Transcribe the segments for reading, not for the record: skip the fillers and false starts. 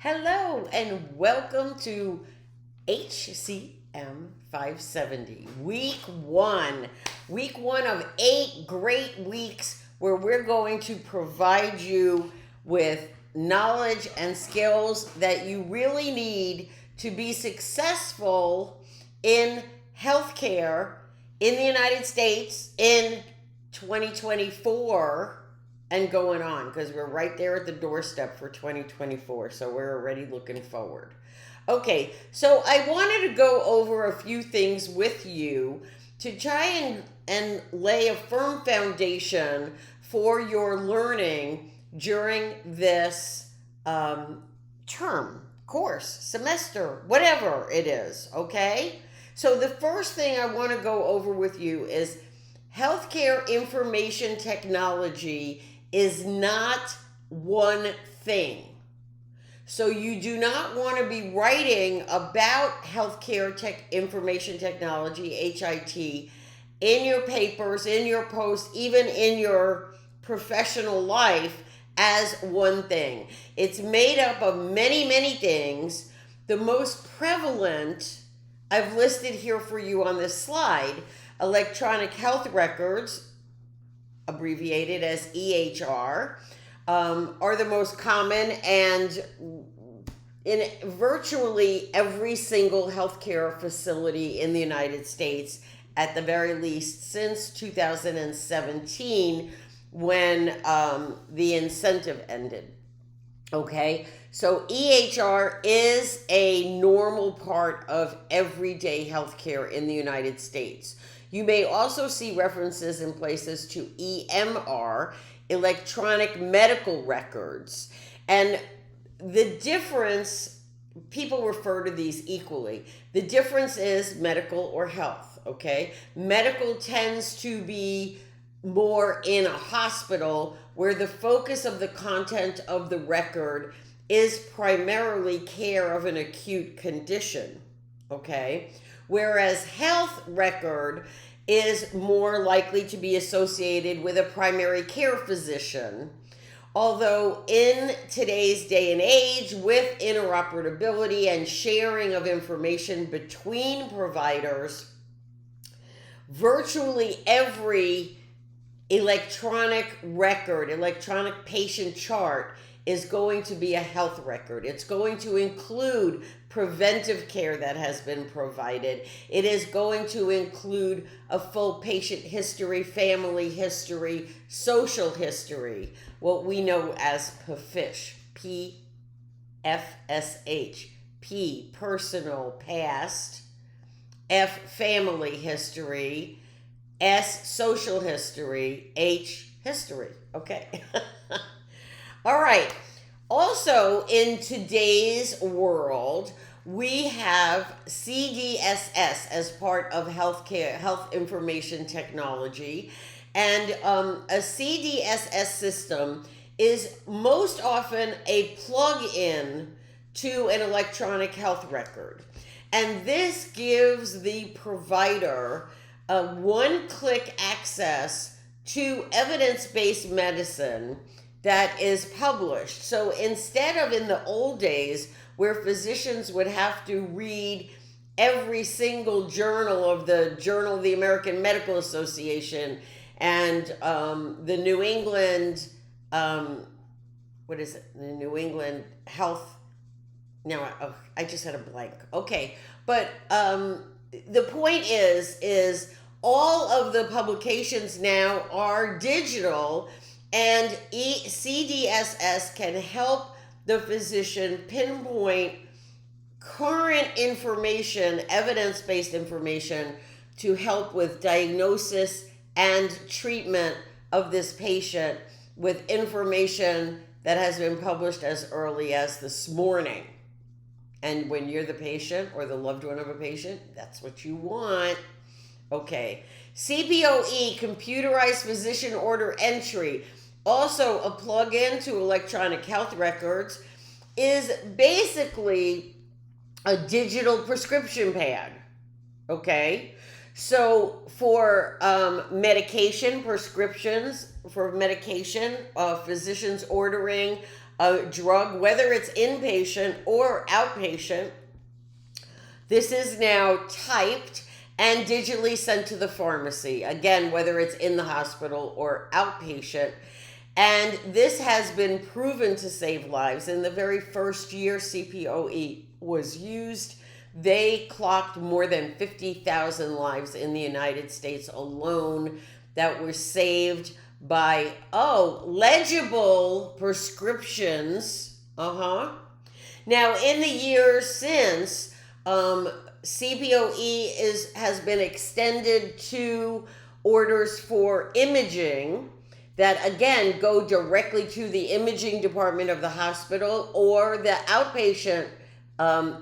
Hello and welcome to HCM570, week one. Week one of 8 great weeks where we're going to provide you with knowledge and skills that you really need to be successful in healthcare in the United States in 2024 and going on, because we're right there at the doorstep for 2024, so we're already looking forward. Okay, so I wanted to go over a few things with you to try and lay a firm foundation for your learning during this term, course, semester, whatever it is, okay? So the first thing I want to go over with you is healthcare information technology is not one thing. So you do not want to be writing about healthcare information technology, HIT, in your papers, in your posts, even in your professional life as one thing. It's made up of many, many things. The most prevalent, I've listed here for you on this slide: electronic health records, abbreviated as EHR, are the most common, and in virtually every single healthcare facility in the United States, at the very least since 2017, when the incentive ended. Okay, so EHR is a normal part of everyday healthcare in the United States. You may also see references in places to EMR, electronic medical records. And the difference, people refer to these equally. The difference is medical or health, okay? Medical tends to be more in a hospital, where the focus of the content of the record is primarily care of an acute condition, okay? Whereas health record is more likely to be associated with a primary care physician. Although in today's day and age, with interoperability and sharing of information between providers, virtually every electronic record, electronic patient chart is going to be a health record. It's going to include preventive care that has been provided. It is going to include a full patient history, family history, social history, what we know as PFSH, PFSH, P, personal past, F, family history, S, social history, H, history. Okay. All right. Also, in today's world, we have CDSS as part of healthcare, health information technology. And a CDSS system is most often a plug-in to an electronic health record. And this gives the provider a one-click access to evidence-based medicine that is published. So instead of in the old days where physicians would have to read every single journal of the American Medical Association and the New England, the New England Health, I just had a blank. Okay, but the point is all of the publications now are digital, and CDSS can help the physician pinpoint current information, evidence-based information, to help with diagnosis and treatment of this patient with information that has been published as early as this morning. And when you're the patient or the loved one of a patient, that's what you want. Okay. CPOE, computerized physician order entry, also a plug-in to electronic health records, is basically a digital prescription pad. Okay. So for medication prescriptions, for medication, physicians ordering a drug, whether it's inpatient or outpatient, this is now typed and digitally sent to the pharmacy. Again, whether it's in the hospital or outpatient. And this has been proven to save lives. In the very first year CPOE was used, they clocked more than 50,000 lives in the United States alone that were saved by, legible prescriptions. Now, in the years since, CPOE has been extended to orders for imaging that, again, go directly to the imaging department of the hospital or the outpatient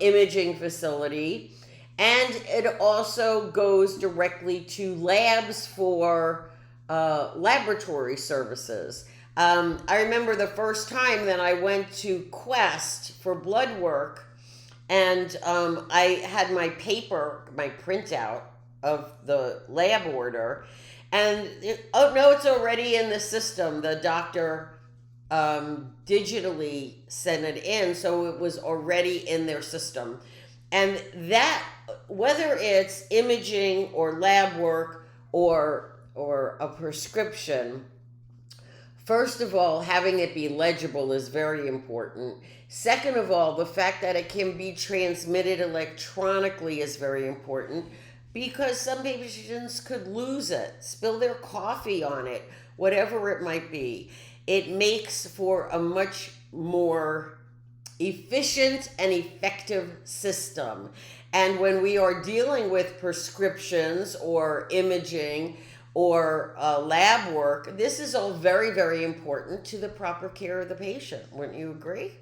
imaging facility. And it also goes directly to labs for laboratory services. I remember the first time that I went to Quest for blood work, and I had my printout of the lab order, and it's already in the system. The doctor digitally sent it in, so it was already in their system. And that, whether it's imaging or lab work or a prescription, first of all, having it be legible is very important. Second of all, the fact that it can be transmitted electronically is very important, because some patients could lose it, spill their coffee on it, whatever it might be. It makes for a much more efficient and effective system. And when we are dealing with prescriptions or imaging or lab work, this is all very, very important to the proper care of the patient. Wouldn't you agree?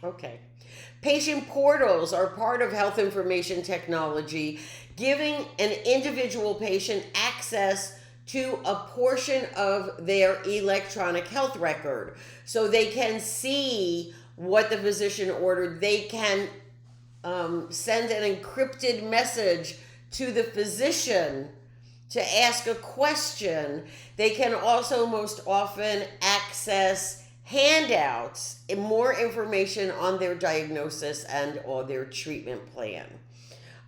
Okay. Patient portals are part of health information technology, giving an individual patient access to a portion of their electronic health record. So they can see what the physician ordered. They can send an encrypted message to the physician to ask a question. They can also most often access handouts and more information on their diagnosis and or their treatment plan.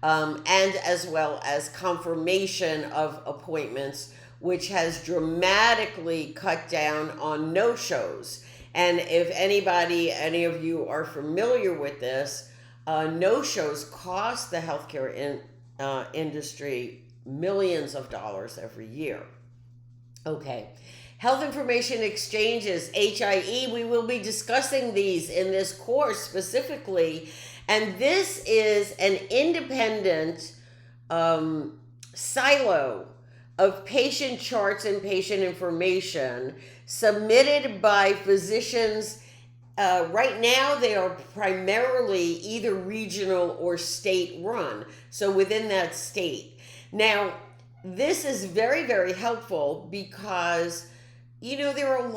And as well as confirmation of appointments, which has dramatically cut down on no-shows. And if any of you are familiar with this, no-shows cost the healthcare industry millions of dollars every year. Okay. Health information exchanges, HIE, we will be discussing these in this course specifically. And this is an independent silo of patient charts and patient information submitted by physicians. Right now, they are primarily either regional or state run, so within that state. Now, this is very, very helpful because, there are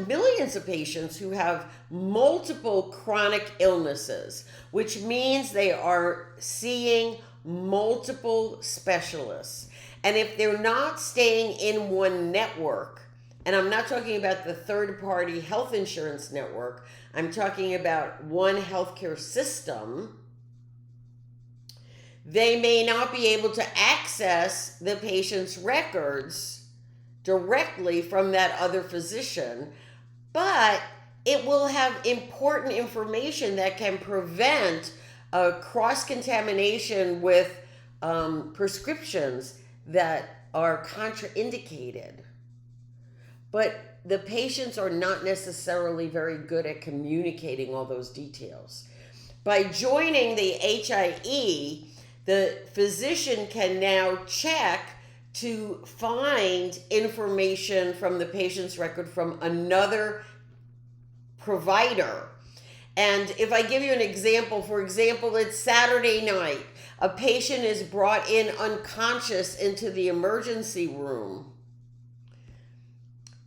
millions of patients who have multiple chronic illnesses, which means they are seeing multiple specialists. And if they're not staying in one network, and I'm not talking about the third-party health insurance network, I'm talking about one healthcare system, they may not be able to access the patient's records directly from that other physician, but it will have important information that can prevent cross-contamination with prescriptions that are contraindicated. But the patients are not necessarily very good at communicating all those details. By joining the HIE, the physician can now check to find information from the patient's record from another provider. And if I give you an example, for example, it's Saturday night. A patient is brought in unconscious into the emergency room.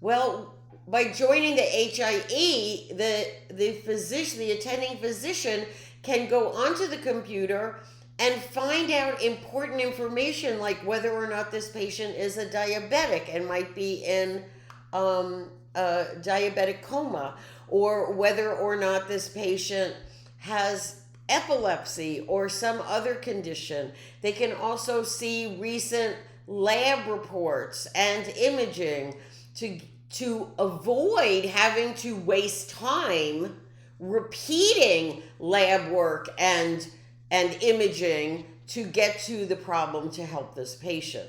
Well, by joining the HIE, the physician, the attending physician, can go onto the computer and find out important information, like whether or not this patient is a diabetic and might be in diabetic coma, or whether or not this patient has epilepsy or some other condition. They can also see recent lab reports and imaging to avoid having to waste time repeating lab work and imaging to get to the problem to help this patient.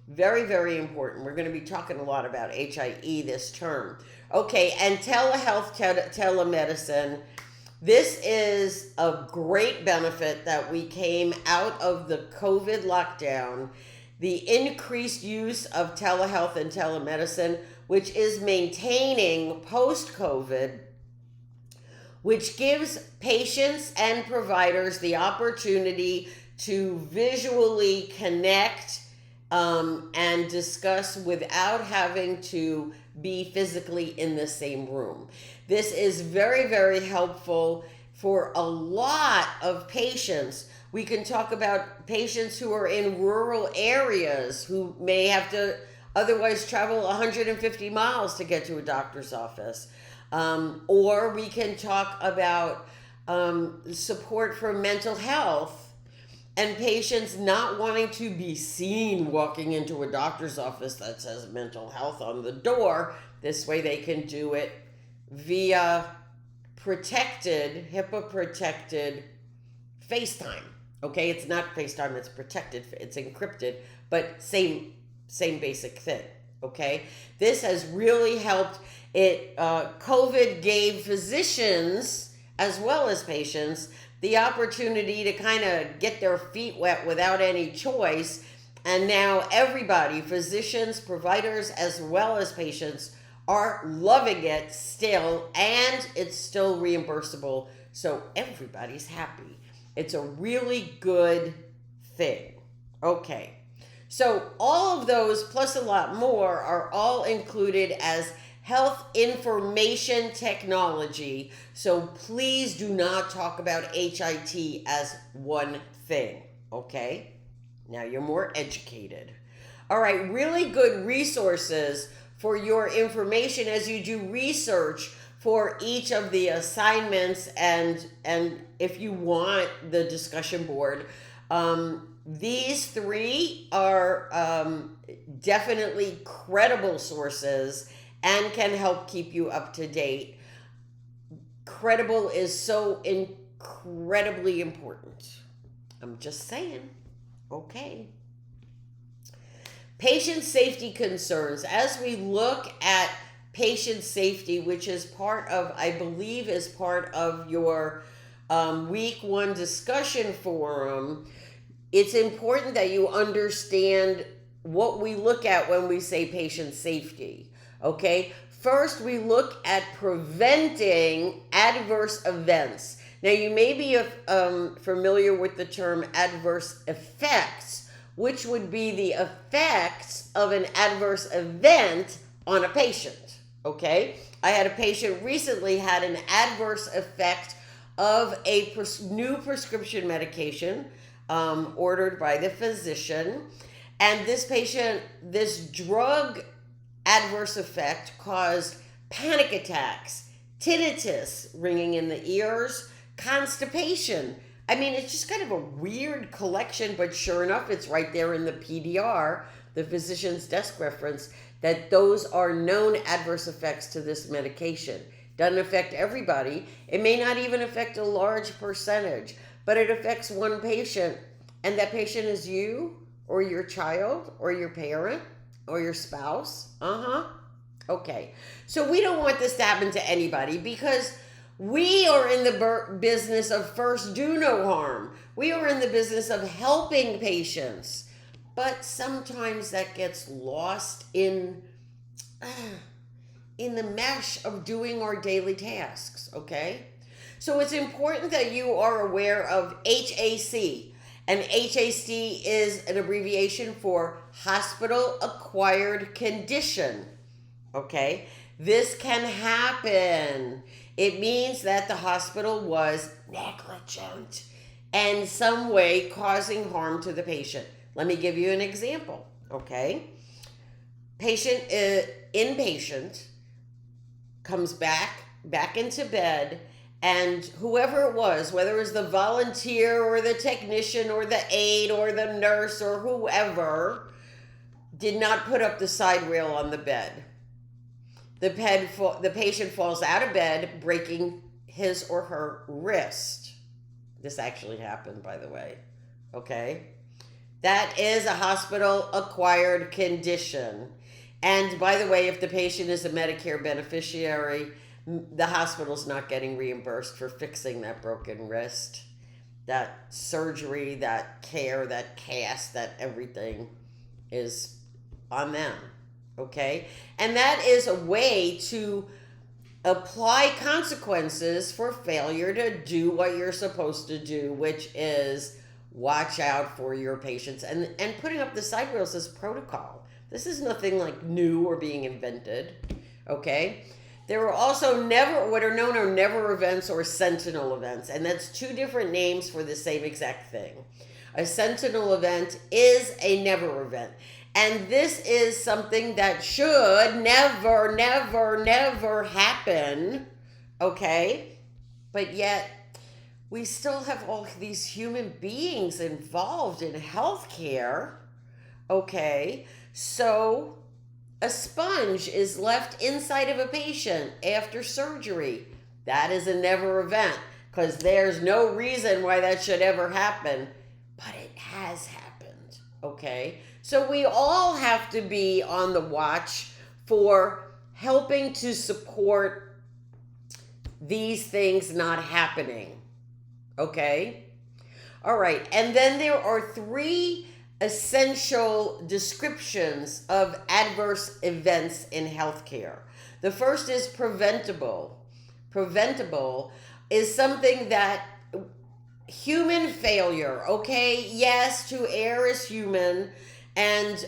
Very, very important. We're going to be talking a lot about HIE this term. Okay, and telehealth, telemedicine. This is a great benefit that we came out of the COVID lockdown. The increased use of telehealth and telemedicine, which is maintaining post-COVID, which gives patients and providers the opportunity to visually connect and discuss without having to be physically in the same room. This is very, very helpful for a lot of patients. We can talk about patients who are in rural areas who may have to otherwise travel 150 miles to get to a doctor's office. Or we can talk about support for mental health and patients not wanting to be seen walking into a doctor's office that says mental health on the door. This way they can do it via protected, HIPAA protected FaceTime. Okay, it's not FaceTime, it's protected, it's encrypted, but same basic thing. Okay, this has really helped. COVID gave physicians as well as patients the opportunity to kind of get their feet wet without any choice. And now everybody, physicians, providers, as well as patients, are loving it still, and it's still reimbursable. So everybody's happy. It's a really good thing. Okay. So all of those plus a lot more are all included as health information technology. So please do not talk about HIT as one thing, okay? Now you're more educated. All right, really good resources for your information as you do research for each of the assignments, and if you want the discussion board. These three are definitely credible sources and can help keep you up to date. Credible is so incredibly important. I'm just saying. Okay. Patient safety concerns. As we look at patient safety, which is part of, I believe, is part of your week 1 discussion forum, it's important that you understand what we look at when we say patient safety. Okay, first we look at preventing adverse events. Now you may be familiar with the term adverse effects, which would be the effects of an adverse event on a patient. Okay, I had a patient recently had an adverse effect of a new prescription medication ordered by the physician, and this patient, this drug adverse effect caused panic attacks, tinnitus, ringing in the ears, constipation. I mean, it's just kind of a weird collection, but sure enough, it's right there in the PDR, the physician's desk reference, that those are known adverse effects to this medication. Doesn't affect everybody. It may not even affect a large percentage, but it affects one patient, and that patient is you or your child or your parent or your spouse. Okay. So we don't want this to happen to anybody, because we are in the business of first do no harm. We are in the business of helping patients. But sometimes that gets lost in the mesh of doing our daily tasks, okay? So it's important that you are aware of HAC. And HAC is an abbreviation for hospital acquired condition. Okay? This can happen. It means that the hospital was negligent and some way causing harm to the patient. Let me give you an example. Okay? Patient, inpatient, comes back into bed, and whoever it was, whether it was the volunteer or the technician or the aide or the nurse or whoever, did not put up the side rail on the bed. The patient falls out of bed, breaking his or her wrist. This actually happened, by the way. Okay? That is a hospital-acquired condition. And by the way, if the patient is a Medicare beneficiary, the hospital's not getting reimbursed for fixing that broken wrist. That surgery, that care, that cast, that everything is on them. Okay? And that is a way to apply consequences for failure to do what you're supposed to do, which is watch out for your patients. And putting up the side rails is protocol. This is nothing like new or being invented. Okay? There were also what are known are never events or sentinel events, and that's two different names for the same exact thing. A sentinel event is a never event. And this is something that should never, never, never happen, okay? But yet, we still have all these human beings involved in healthcare, okay? So, a sponge is left inside of a patient after surgery. That is a never event, because there's no reason why that should ever happen, but it has happened, okay? So we all have to be on the watch for helping to support these things not happening. Okay? All right. And then there are 3 essential descriptions of adverse events in healthcare. The first is preventable. Preventable is something that human failure, okay? Yes, to err is human. And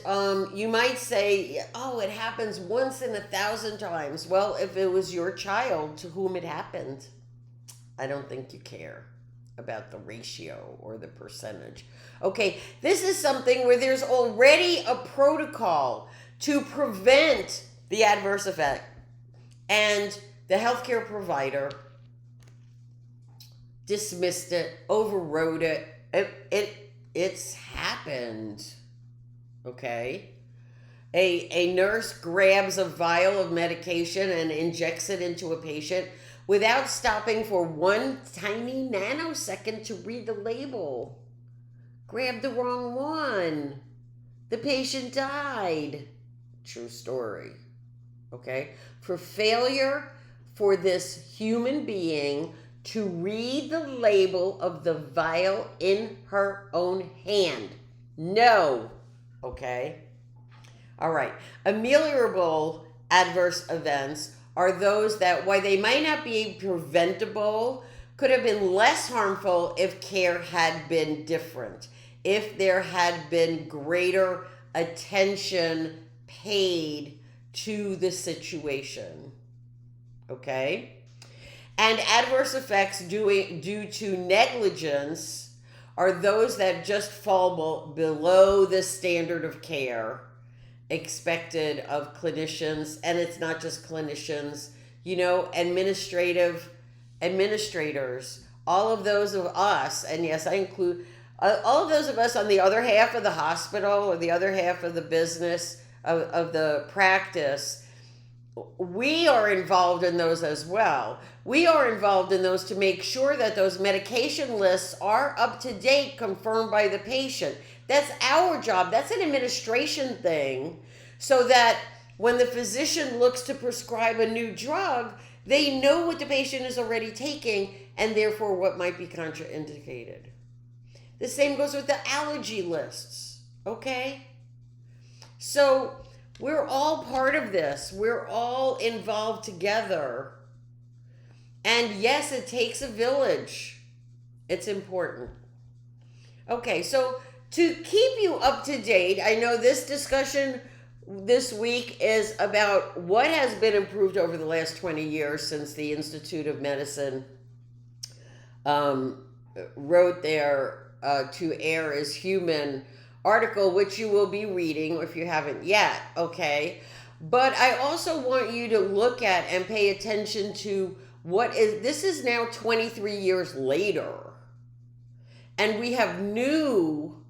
you might say, oh, it happens once in 1,000 times. Well, if it was your child to whom it happened, I don't think you care about the ratio or the percentage. Okay, this is something where there's already a protocol to prevent the adverse effect. And the healthcare provider dismissed it, overrode it. It's happened. Okay? A nurse grabs a vial of medication and injects it into a patient without stopping for 1 tiny nanosecond to read the label. Grabbed the wrong one. The patient died. True story. Okay? For failure for this human being to read the label of the vial in her own hand. No. Okay? All right. Ameliorable adverse events are those that, while they might not be preventable, could have been less harmful if care had been different, if there had been greater attention paid to the situation. Okay? And adverse effects due to negligence are those that just fall below the standard of care expected of clinicians. And it's not just clinicians, administrators, all of those of us, and yes, I include all of those of us on the other half of the hospital or the other half of the business of the practice. We are involved in those as well. We are involved in those to make sure that those medication lists are up to date, confirmed by the patient. That's our job. That's an administration thing, so that when the physician looks to prescribe a new drug, they know what the patient is already taking and therefore what might be contraindicated. The same goes with the allergy lists, okay? So we're all part of this. We're all involved together. And yes, it takes a village. It's important. Okay, so to keep you up to date, I know this discussion this week is about what has been improved over the last 20 years since the Institute of Medicine wrote their To Err is Human article, which you will be reading if you haven't yet, okay? But I also want you to look at and pay attention to this is now 23 years later. And we have new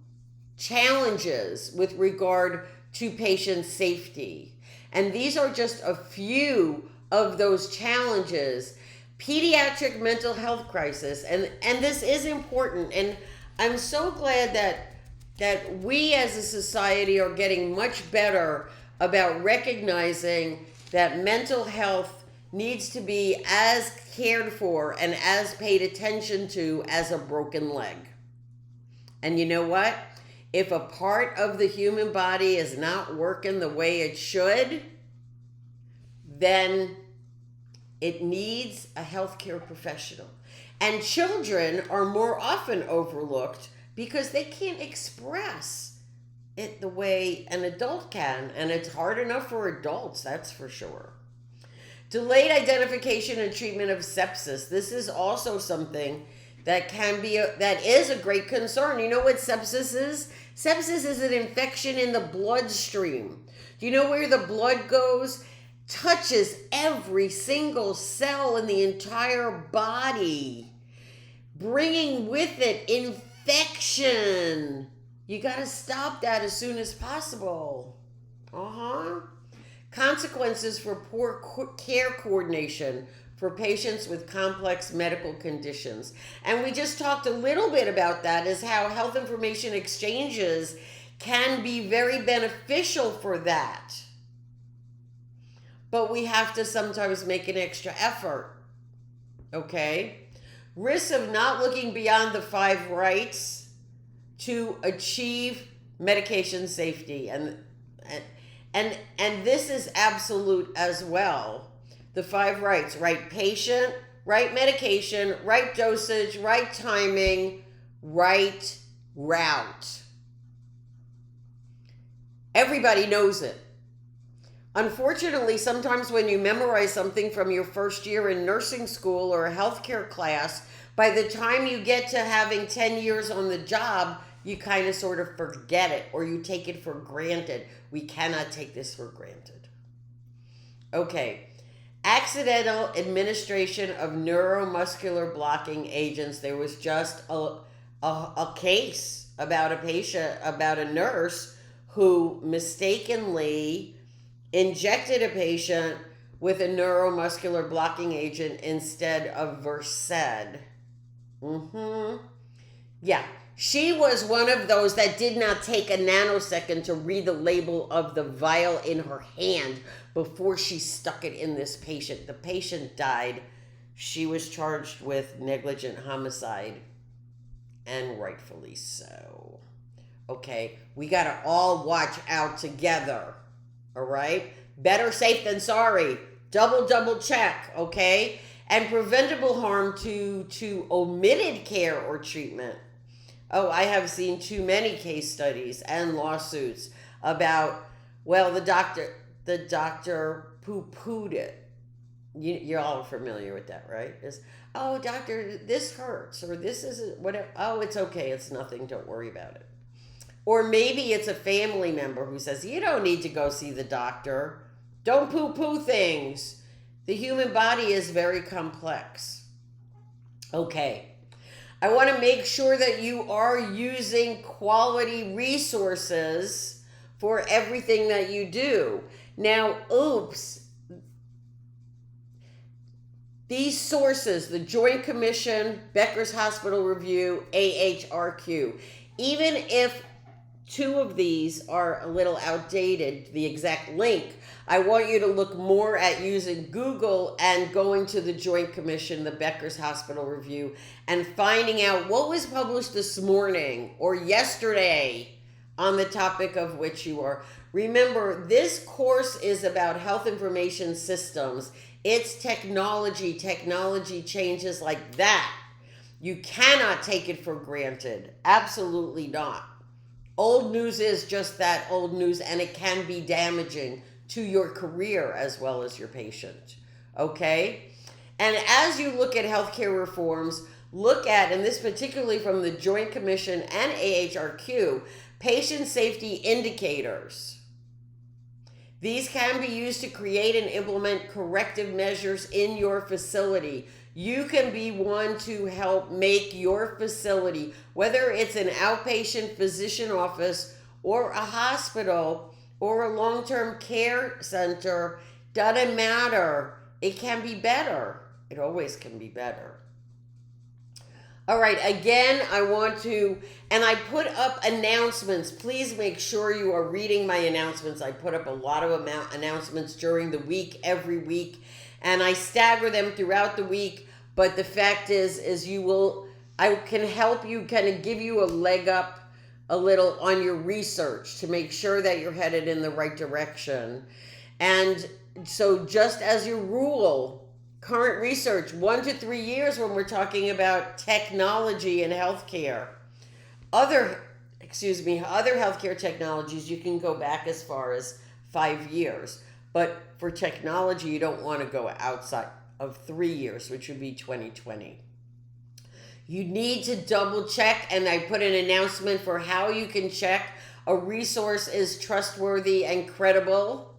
challenges with regard to patient safety. And these are just a few of those challenges. Pediatric mental health crisis, and this is important, and I'm so glad that we as a society are getting much better about recognizing that mental health needs to be as cared for and as paid attention to as a broken leg. And you know what? If a part of the human body is not working the way it should, then it needs a healthcare professional. And children are more often overlooked because they can't express it the way an adult can. And it's hard enough for adults, that's for sure. Delayed identification and treatment of sepsis. This is also something that that is a great concern. You know what sepsis is? Sepsis is an infection in the bloodstream. Do you know where the blood goes? Touches every single cell in the entire body, bringing with it infection. You got to stop that as soon as possible. Consequences for poor care coordination for patients with complex medical conditions. And we just talked a little bit about that, is how health information exchanges can be very beneficial for that. But we have to sometimes make an extra effort, okay? Risks of not looking beyond the 5 rights to achieve medication safety. And this is absolute as well. The 5 rights: right patient, right medication, right dosage, right timing, right route. Everybody knows it. Unfortunately, sometimes when you memorize something from your first year in nursing school or a healthcare class, by the time you get to having 10 years on the job, you kind of sort of forget it, or you take it for granted. We cannot take this for granted. Okay. Accidental administration of neuromuscular blocking agents. There was just a case about a nurse who mistakenly injected a patient with a neuromuscular blocking agent instead of Versed. Yeah. She was one of those that did not take a nanosecond to read the label of the vial in her hand before she stuck it in this patient. The patient died. She was charged with negligent homicide, and rightfully so. Okay, we got to all watch out together, all right? Better safe than sorry. Double check, okay? And preventable harm to omitted care or treatment. Oh, I have seen too many case studies and lawsuits about, well, the doctor poo-pooed it. You're all familiar with that, right? Oh, doctor, this hurts, or this isn't, whatever. Oh, it's okay, it's nothing, don't worry about it. Or maybe it's a family member who says, you don't need to go see the doctor. Don't poo-poo things. The human body is very complex. Okay. I want to make sure that you are using quality resources for everything that you do. Now, these sources, the Joint Commission, Becker's Hospital Review, AHRQ, even if 2 of these are a little outdated, the exact link, I want you to look more at using Google and going to the Joint Commission, the Becker's Hospital Review, and finding out what was published this morning or yesterday on the topic of which you are. Remember, this course is about health information systems. It's technology. Technology changes like that. You cannot take it for granted. Absolutely not. Old news is just that, old news, and it can be damaging to your career as well as your patient. Okay? And as you look at healthcare reforms, look at, and this particularly from the Joint Commission and AHRQ, patient safety indicators. These can be used to create and implement corrective measures in your facility. You can be one to help make your facility, whether it's an outpatient physician office or a hospital or a long-term care center, doesn't matter. It can be better. It always can be better. All right, again, I want to, and I put up announcements. Please make sure you are reading my announcements. I put up a lot of announcements during the week, every week, and I stagger them throughout the week. But the fact is I can help you, kind of give you a leg up a little on your research to make sure that you're headed in the right direction. And so just as your rule, current research, 1 to 3 years when we're talking about technology and healthcare. Other healthcare technologies, you can go back as far as 5 years. But for technology, you don't want to go outside of 3 years, which would be 2020. You need to double check, and I put an announcement for how you can check a resource is trustworthy and credible.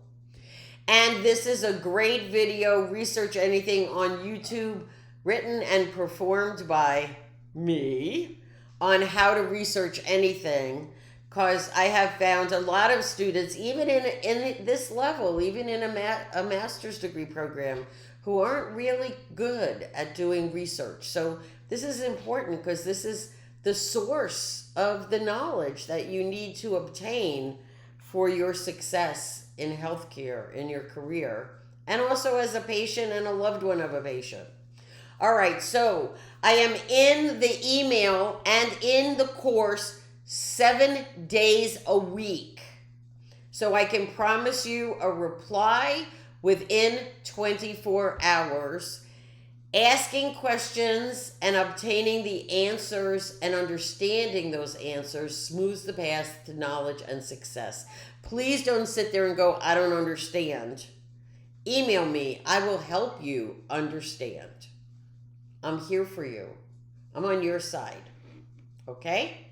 And this is a great video, Research Anything, on YouTube, written and performed by me on how to research anything. Because I have found a lot of students, even in this level, even in a master's degree program, who aren't really good at doing research. So this is important because this is the source of the knowledge that you need to obtain for your success in healthcare, in your career, and also as a patient and a loved one of a patient. All right, so I am in the email and in the course 7 days a week. So I can promise you a reply within 24 hours. Asking questions and obtaining the answers and understanding those answers smooths the path to knowledge and success. Please don't sit there and go, I don't understand. Email me. I will help you understand. I'm here for you. I'm on your side. Okay?